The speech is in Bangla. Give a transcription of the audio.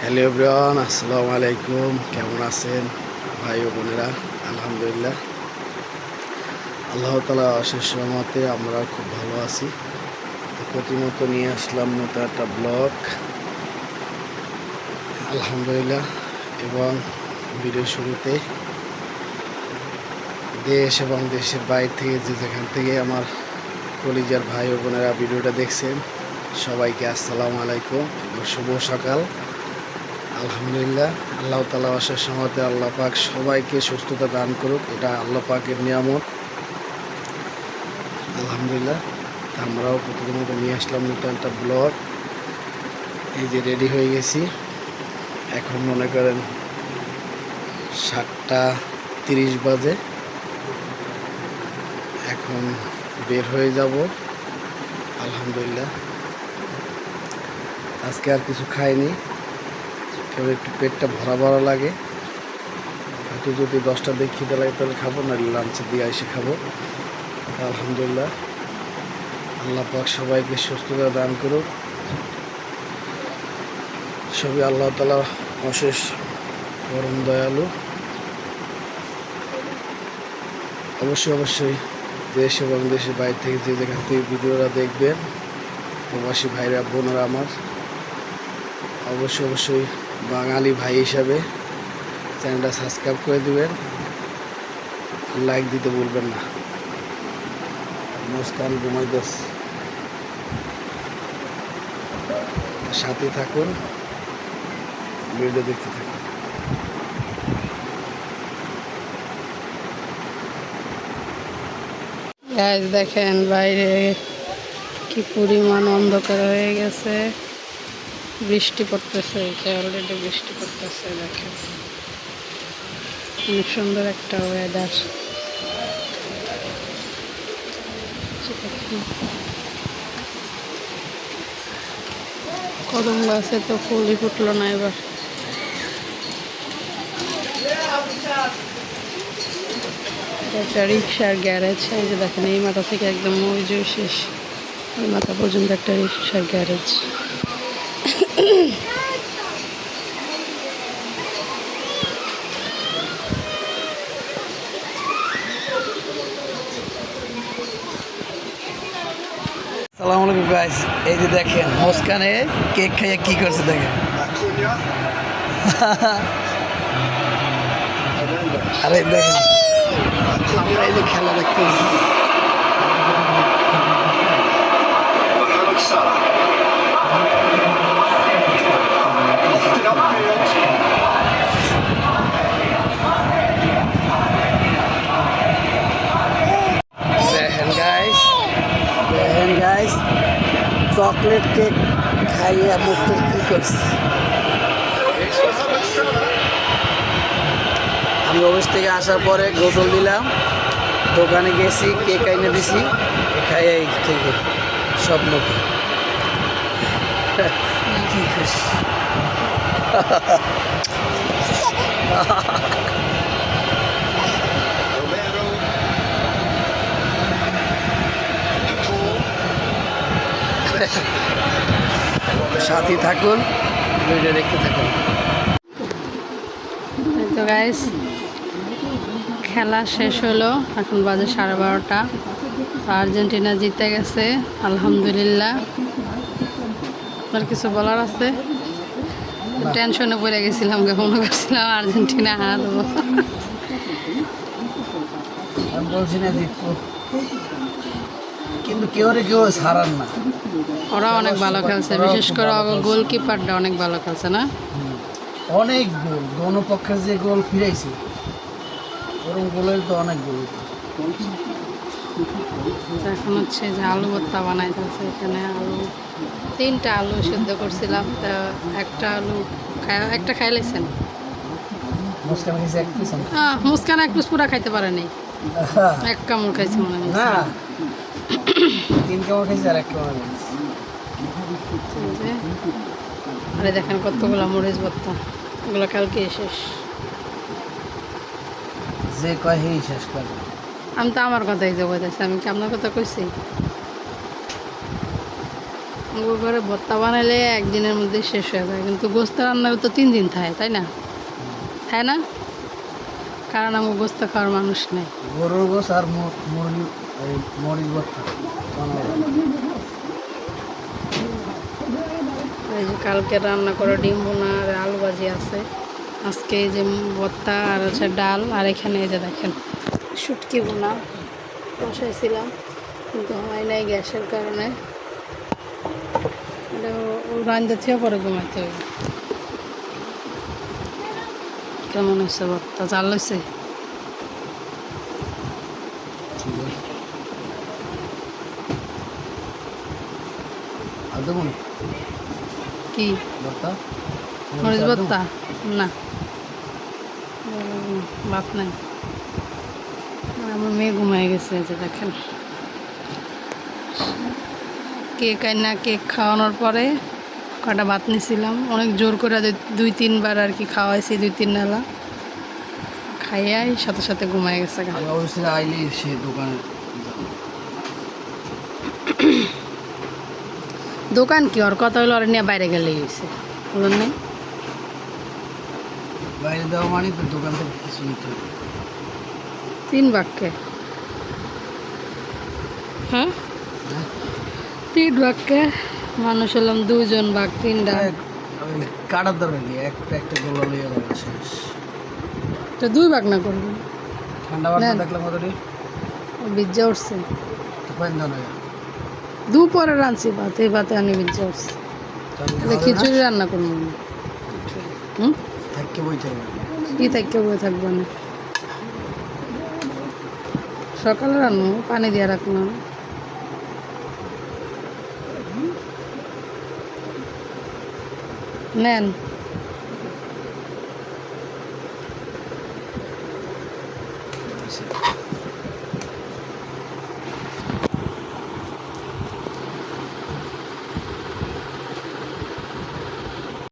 হ্যালো এভরিওয়ান, আসসালামু আলাইকুম। কেমন আছেন ভাই ও বোনেরা? আলহামদুলিল্লাহ, আল্লাহ তাআলা অশেষ রহমতে আমরা খুব ভালো আছি। তো প্রতিমতো নিয়ে আসলাম নতুন একটা ব্লগ, আলহামদুলিল্লাহ। এবং ভিডিও শুরুতে দেশ এবং দেশের বাইরে থেকে যে যেখান থেকে আমার কলিজার ভাই ও বোনেরা ভিডিওটা দেখছেন, সবাইকে আসসালামু আলাইকুম এবং শুভ সকাল। আলহামদুলিল্লাহ, আল্লাহ তাআলা অশেষ রহমতে আল্লাহ পাক সবাইকে সুস্থতা দান করুক, এটা আল্লাহ পাকের নিয়ামত। আলহামদুলিল্লাহ, আমরাও প্রতিদিন মতো নিয়ে আসলাম নতুন একটা ব্লগ। এই যে রেডি হয়ে গেছি, এখন মনে করেন 7:30 বাজে। এখন বের হয়ে যাব। আলহামদুলিল্লাহ, আজকে আর কিছু খাইনি, কেউ একটু পেটটা ভরা ভরা লাগে, হয়তো যদি 10টার দিকে খিদে লাগে তাহলে খাবো, না লাঞ্চের দিয়ে এসে খাবো। আলহামদুলিল্লাহ, আল্লাহ পাক সবাইকে সুস্থতা দান করুক। সবই আল্লাহ তাআলা অশেষ পরম দয়ালু। অবশ্যই দেশ এবং দেশের বাইরে থেকে যে যেখান থেকে ভিডিওটা দেখবেন, প্রবাসী ভাইরা বোনেরা আমার, অবশ্যই বাঙালি ভাই হিসাবে চ্যানেলটা সাবস্ক্রাইব করে দিবেন, লাইক দিতে ভুলবেন না। মুস্কান ঘুমাইতেস, সাথে থাকুন, ভিডিও দেখতে থাকুন। গাইস দেখেন বাইরে কি পরিমাণ অন্ধকার হয়ে গেছে, বৃষ্টি পড়তেছে, অলরেডি বৃষ্টি পড়তেছে। দেখেন অনেক সুন্দর একটা ওয়েদার। কদম গাছে তো ফুলই ফুটলো না এবার। একটা রিক্সার গ্যারেজ, এই যে দেখেন এই মাথা থেকে একদম ওই যে শেষ ওই মাথা পর্যন্ত একটা রিক্সার গ্যারেজ। আসসালামু আলাইকুম গাইস, এই যে দেখেন মুস্কানে কেক খাইয়ে কি করছে দেখেন। আরে দেখেন আমরা এই যে খেলা দেখতেছি। দেখেন গাইস চকলেট কেক খাইয়ে মুখে কি করছে। আমি অফিস থেকে আসার পরে গোসল দিলাম, দোকানে গেছি, কেক এনে দিছি, খাইয়ে কেক সব মুখে কি খুশি। সাথে থাকুন, ভিডিও দেখতে থাকুন। তো গাইস খেলা শেষ হলো, এখন বাজে 12:30। আর্জেন্টিনা জিতে গেছে, আলহামদুলিল্লাহ। আর কিছু বলার আছে? টেনশনে পড়ে গেছিলাম, মনে করছিলাম আর্জেন্টিনা হারবো। আমি বলছি না জিতবো, কিন্তু কেউ ছাড়ার না। ওরা অনেক ভালো খেলছে, বিশেষ করে গোলকিপারটা অনেক ভালো খেলছে না? অনেক গোল, দোনো পক্ষে যে গোল ফিরাইছে, ওরকম গোলের তো অনেক গোল। এখন হচ্ছে যে আলু ভর্তা বানাইতেছে। এখানে আলু 3টা আলু সিদ্ধ করছিলাম, তা একটা খাইলেছেন। মুস্কান এক পিস পুরা খাইতে পারেনি, এক কামড় খাইছে মনে হয়। না 3 কামড় খাইছে আর 1 কামড় খাইছে। আরে দেখেন কতগুলো মরিচ ভর্তা, এগুলো কালকে শেষ। যে কয় হেই শেষ করবে। আমি তো আমার কথাই যে বলতেছি, আমি কি আপনার কথা কইছি? আমার ঘরে ভর্তা বানাইলে একদিনের মধ্যে শেষ হয়ে যায়, কিন্তু গোস্ত রান্নাও তো 3 দিন থাকে, তাই না? তাই না? কারণ আমার গোস্ত খাওয়ার মানুষ নেই। গরুর গোস আর মুরগি এই মরিচ ভর্তা বানাবো। এই যে কালকে রান্না করা ডিম বোনা আর আলু ভাজি আছে, আজকে এই যে ভর্তা আর হচ্ছে ডাল, আর এখানে এই যে দেখেন শুটকি বোনা বসাইছিলাম, কিন্তু হয় নাই গ্যাসের কারণে। রান্না থেকে পরে ঘুমাইতে হবে। কেমন হয়েছে ভর্তা? জাল হয়েছে? আর দেবো না কি ভর্তা? মরিচ ভর্তা? না, ভাত নাই। আর আমার মেয়ে ঘুমাই গেছে, এই যে দেখেন। কেক আইনা কেক খাওয়ানোর পরে কটা ভাত নিছিলাম, অনেক জোর করে 2-3 বার আর কি খাওয়াইছি, 2-3 নালা খাইয়াই সাথে সাথে ঘুমাই গেছে। আমি অবশ্যই আইলে সে দোকানে যাবো। দোকান কি ওর কথা হলো, ওর নিয়ে বাইরে গেলেই হয়েছে, বুঝলেন না? বাইরে দেওয়া মানে তো দোকান থেকে কিছু নিতে হবে। 3 বাক্যে? হ্যাঁ, হ্যাঁ? 3 বাক্যে মানুষ হলাম 2 জন, বাঘ 3টা। ওই কাটার দরকার কি, একটা একটা গোলা লইয়া যাবে শেষ। তো 2 ভাগ না করবেন। ঠান্ডা বাড়তে নেন। দেখলাম কতটি বিজ্জা উঠছে, তো পাইন দাও না। দুপুরে রাঁধছি ভাত, এই ভাতে আনি বিজ্জা উঠছে। তাহলে খিচুড়ি রান্না করবো। হুম, থাকতে বইতে হবে। কি থাকতে বয়ে থাকবো না, সকালে রান্না পানি দিয়ে রাখলাম। নেন।